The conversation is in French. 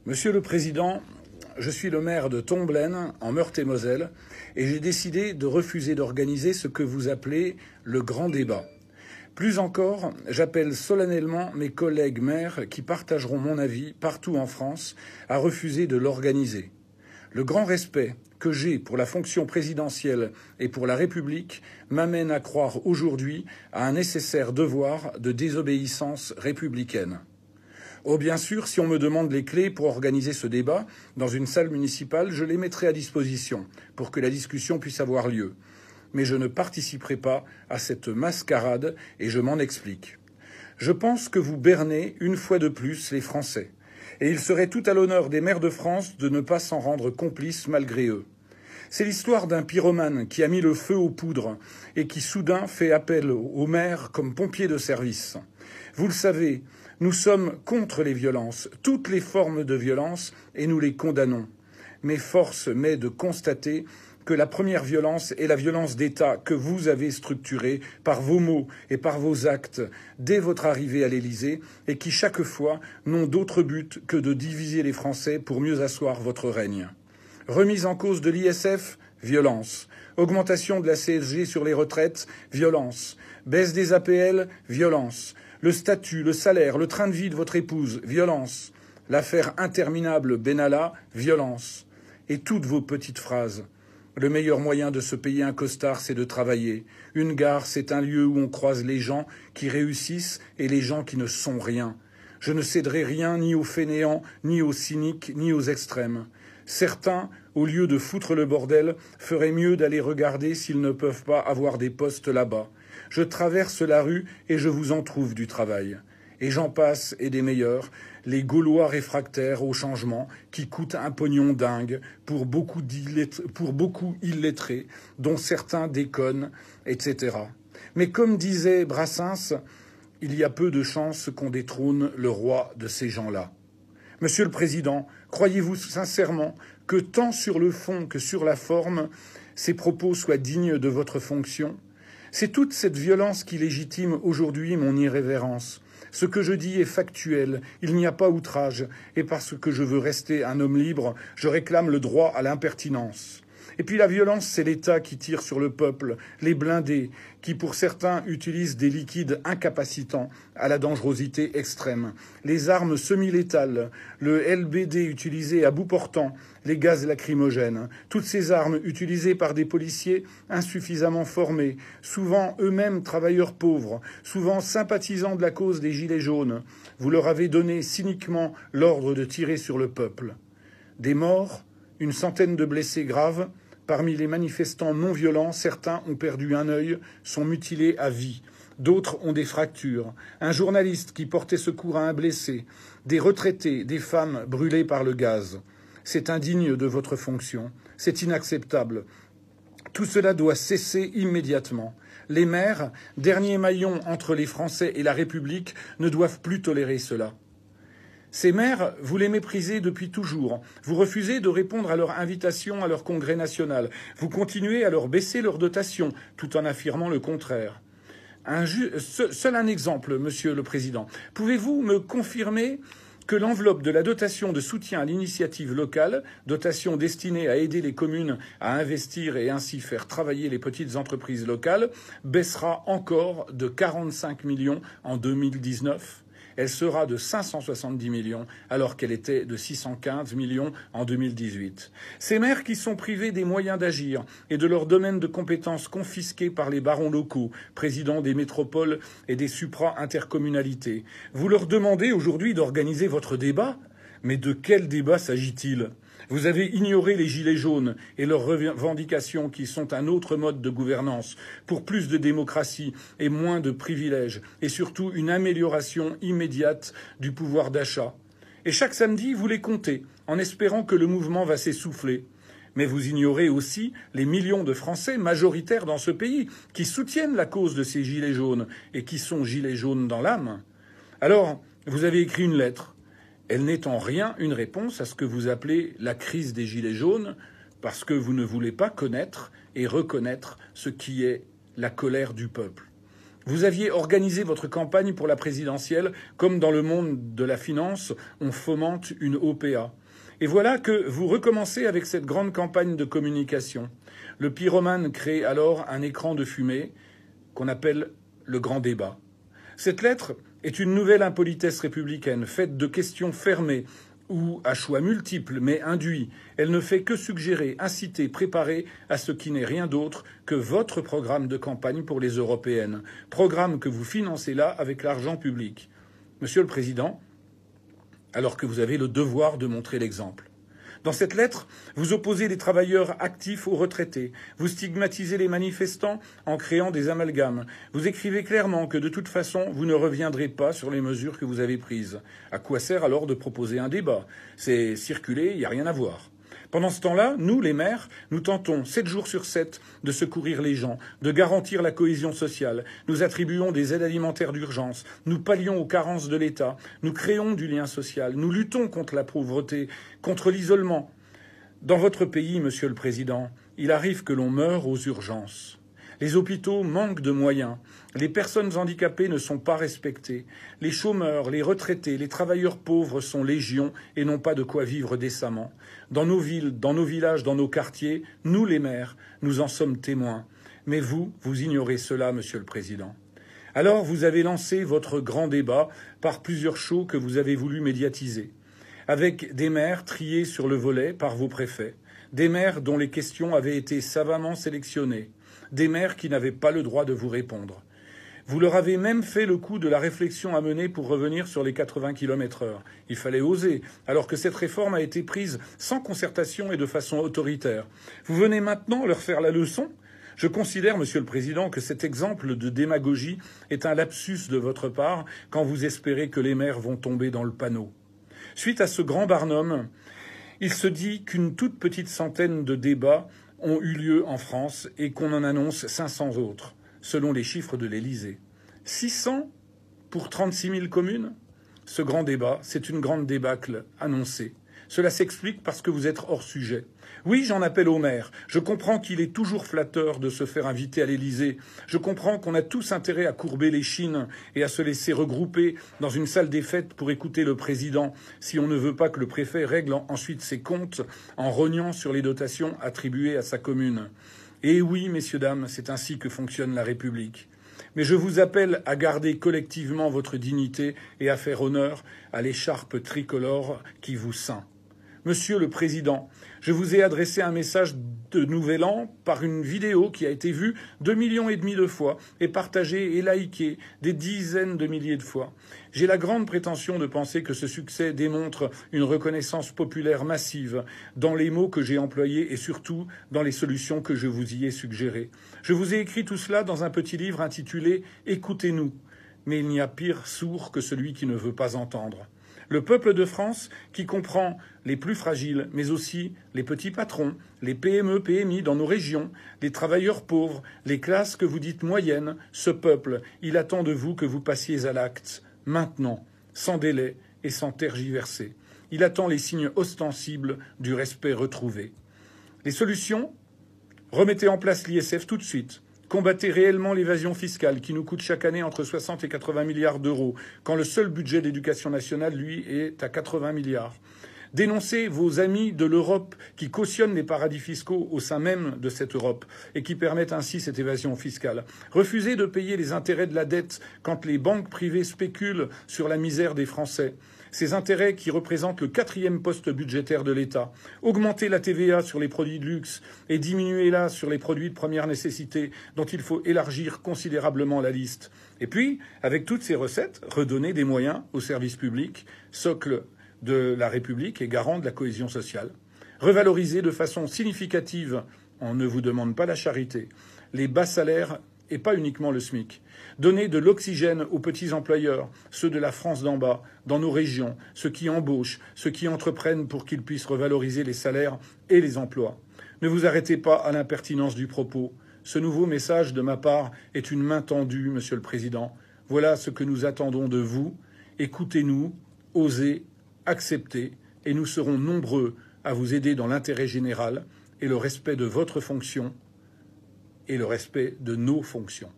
Monsieur le Président, je suis le maire de Tomblaine, en Meurthe-et-Moselle, et j'ai décidé de refuser d'organiser ce que vous appelez le grand débat. Plus encore, j'appelle solennellement mes collègues maires qui partageront mon avis partout en France à refuser de l'organiser. Le grand respect que j'ai pour la fonction présidentielle et pour la République m'amène à croire aujourd'hui à un nécessaire devoir de désobéissance républicaine. Oh, bien sûr, si on me demande les clés pour organiser ce débat dans une salle municipale, je les mettrai à disposition pour que la discussion puisse avoir lieu. Mais je ne participerai pas à cette mascarade et je m'en explique. Je pense que vous bernez une fois de plus les Français. Et il serait tout à l'honneur des maires de France de ne pas s'en rendre complices malgré eux. C'est l'histoire d'un pyromane qui a mis le feu aux poudres et qui soudain fait appel aux maires comme pompiers de service. Vous le savez, nous sommes contre les violences, toutes les formes de violence, et nous les condamnons. Mais force m'est de constater que la première violence est la violence d'État que vous avez structurée par vos mots et par vos actes dès votre arrivée à l'Élysée et qui, chaque fois, n'ont d'autre but que de diviser les Français pour mieux asseoir votre règne. Remise en cause de l'ISF, violence. Augmentation de la CSG sur les retraites, violence. Baisse des APL, violence. Le statut, le salaire, le train de vie de votre épouse, violence. L'affaire interminable Benalla, violence. Et toutes vos petites phrases. Le meilleur moyen de se payer un costard, c'est de travailler. Une gare, c'est un lieu où on croise les gens qui réussissent et les gens qui ne sont rien. Je ne céderai rien ni aux fainéants, ni aux cyniques, ni aux extrêmes. Certains, au lieu de foutre le bordel, feraient mieux d'aller regarder s'ils ne peuvent pas avoir des postes là-bas. Je traverse la rue et je vous en trouve du travail. Et j'en passe et des meilleurs, les Gaulois réfractaires au changement qui coûtent un pognon dingue pour beaucoup illettrés, dont certains déconnent, etc. Mais comme disait Brassens, il y a peu de chances qu'on détrône le roi de ces gens-là. Monsieur le Président, croyez-vous sincèrement que tant sur le fond que sur la forme, ces propos soient dignes de votre fonction ? C'est toute cette violence qui légitime aujourd'hui mon irrévérence. Ce que je dis est factuel, il n'y a pas outrage, et parce que je veux rester un homme libre, je réclame le droit à l'impertinence. Et puis la violence, c'est l'État qui tire sur le peuple, les blindés, qui pour certains utilisent des liquides incapacitants à la dangerosité extrême, les armes semi-létales, le LBD utilisé à bout portant, les gaz lacrymogènes, toutes ces armes utilisées par des policiers insuffisamment formés, souvent eux-mêmes travailleurs pauvres, souvent sympathisants de la cause des Gilets jaunes. Vous leur avez donné cyniquement l'ordre de tirer sur le peuple. Des morts, une centaine de blessés graves. Parmi les manifestants non violents, certains ont perdu un œil, sont mutilés à vie. D'autres ont des fractures. Un journaliste qui portait secours à un blessé. Des retraités, des femmes brûlées par le gaz. C'est indigne de votre fonction. C'est inacceptable. Tout cela doit cesser immédiatement. Les maires, dernier maillon entre les Français et la République, ne doivent plus tolérer cela. Ces maires, vous les méprisez depuis toujours. Vous refusez de répondre à leur invitation à leur congrès national. Vous continuez à leur baisser leur dotation, tout en affirmant le contraire. Seul un exemple, Monsieur le Président. Pouvez-vous me confirmer que l'enveloppe de la dotation de soutien à l'initiative locale, dotation destinée à aider les communes à investir et ainsi faire travailler les petites entreprises locales, baissera encore de 45 millions en 2019 ? Elle sera de 570 millions alors qu'elle était de 615 millions en 2018. Ces maires qui sont privés des moyens d'agir et de leur domaine de compétences confisqués par les barons locaux, présidents des métropoles et des supra-intercommunalités. Vous leur demandez aujourd'hui d'organiser votre débat ? Mais de quel débat s'agit-il ? Vous avez ignoré les Gilets jaunes et leurs revendications qui sont un autre mode de gouvernance pour plus de démocratie et moins de privilèges et surtout une amélioration immédiate du pouvoir d'achat. Et chaque samedi, vous les comptez en espérant que le mouvement va s'essouffler. Mais vous ignorez aussi les millions de Français majoritaires dans ce pays qui soutiennent la cause de ces Gilets jaunes et qui sont Gilets jaunes dans l'âme. Alors, vous avez écrit une lettre. Elle n'est en rien une réponse à ce que vous appelez la crise des Gilets jaunes, parce que vous ne voulez pas connaître et reconnaître ce qui est la colère du peuple. Vous aviez organisé votre campagne pour la présidentielle comme dans le monde de la finance, on fomente une OPA. Et voilà que vous recommencez avec cette grande campagne de communication. Le pyromane crée alors un écran de fumée qu'on appelle le grand débat. Cette lettre est une nouvelle impolitesse républicaine, faite de questions fermées ou à choix multiples mais induits. Elle ne fait que suggérer, inciter, préparer à ce qui n'est rien d'autre que votre programme de campagne pour les européennes. Programme que vous financez là avec l'argent public. Monsieur le Président, alors que vous avez le devoir de montrer l'exemple. Dans cette lettre, vous opposez les travailleurs actifs aux retraités. Vous stigmatisez les manifestants en créant des amalgames. Vous écrivez clairement que de toute façon, vous ne reviendrez pas sur les mesures que vous avez prises. À quoi sert alors de proposer un débat? C'est circuler, il n'y a rien à voir. Pendant ce temps-là, nous, les maires, nous tentons 7 jours sur 7 de secourir les gens, de garantir la cohésion sociale. Nous attribuons des aides alimentaires d'urgence, nous pallions aux carences de l'État, nous créons du lien social, nous luttons contre la pauvreté, contre l'isolement. Dans votre pays, Monsieur le Président, il arrive que l'on meure aux urgences. Les hôpitaux manquent de moyens. Les personnes handicapées ne sont pas respectées. Les chômeurs, les retraités, les travailleurs pauvres sont légion et n'ont pas de quoi vivre décemment. Dans nos villes, dans nos villages, dans nos quartiers, nous les maires, nous en sommes témoins. Mais vous ignorez cela, Monsieur le Président. Alors vous avez lancé votre grand débat par plusieurs shows que vous avez voulu médiatiser, avec des maires triés sur le volet par vos préfets, des maires dont les questions avaient été savamment sélectionnées, des maires qui n'avaient pas le droit de vous répondre. Vous leur avez même fait le coup de la réflexion à mener pour revenir sur les 80 km/h. Il fallait oser, alors que cette réforme a été prise sans concertation et de façon autoritaire. Vous venez maintenant leur faire la leçon ? Je considère, Monsieur le Président, que cet exemple de démagogie est un lapsus de votre part quand vous espérez que les maires vont tomber dans le panneau. Suite à ce grand barnum, il se dit qu'une toute petite centaine de débats ont eu lieu en France et qu'on en annonce 500 autres, selon les chiffres de l'Élysée. 600 pour 36 000 communes ? Ce grand débat, c'est une grande débâcle annoncée. Cela s'explique parce que vous êtes hors sujet. Oui, j'en appelle au maire. Je comprends qu'il est toujours flatteur de se faire inviter à l'Élysée. Je comprends qu'on a tous intérêt à courber les chines et à se laisser regrouper dans une salle des fêtes pour écouter le président si on ne veut pas que le préfet règle ensuite ses comptes en rognant sur les dotations attribuées à sa commune. Et oui, messieurs, dames, c'est ainsi que fonctionne la République. Mais je vous appelle à garder collectivement votre dignité et à faire honneur à l'écharpe tricolore qui vous ceint. Monsieur le Président, je vous ai adressé un message de Nouvel An par une vidéo qui a été vue 2,5 millions de fois et partagée et likée des dizaines de milliers de fois. J'ai la grande prétention de penser que ce succès démontre une reconnaissance populaire massive dans les mots que j'ai employés et surtout dans les solutions que je vous y ai suggérées. Je vous ai écrit tout cela dans un petit livre intitulé « Écoutez-nous ». Mais il n'y a pire sourd que celui qui ne veut pas entendre. Le peuple de France, qui comprend les plus fragiles, mais aussi les petits patrons, les PME, PMI dans nos régions, les travailleurs pauvres, les classes que vous dites moyennes, ce peuple, il attend de vous que vous passiez à l'acte, maintenant, sans délai et sans tergiverser. Il attend les signes ostensibles du respect retrouvé. Les solutions ? Remettez en place l'ISF tout de suite. Combattez réellement l'évasion fiscale qui nous coûte chaque année entre 60 et 80 milliards d'euros, quand le seul budget d'éducation nationale, lui, est à 80 milliards. Dénoncez vos amis de l'Europe qui cautionnent les paradis fiscaux au sein même de cette Europe et qui permettent ainsi cette évasion fiscale. Refusez de payer les intérêts de la dette quand les banques privées spéculent sur la misère des Français. Ces intérêts qui représentent le 4e poste budgétaire de l'État. Augmentez la TVA sur les produits de luxe et diminuez-la sur les produits de première nécessité, dont il faut élargir considérablement la liste. Et puis, avec toutes ces recettes, redonnez des moyens aux services publics, socle de la République et garant de la cohésion sociale. Revalorisez de façon significative, on ne vous demande pas la charité, les bas salaires et pas uniquement le SMIC. Donnez de l'oxygène aux petits employeurs, ceux de la France d'en bas, dans nos régions, ceux qui embauchent, ceux qui entreprennent pour qu'ils puissent revaloriser les salaires et les emplois. Ne vous arrêtez pas à l'impertinence du propos. Ce nouveau message de ma part est une main tendue, Monsieur le Président. Voilà ce que nous attendons de vous. Écoutez-nous, osez, acceptez, et nous serons nombreux à vous aider dans l'intérêt général et le respect de votre fonction et le respect de nos fonctions.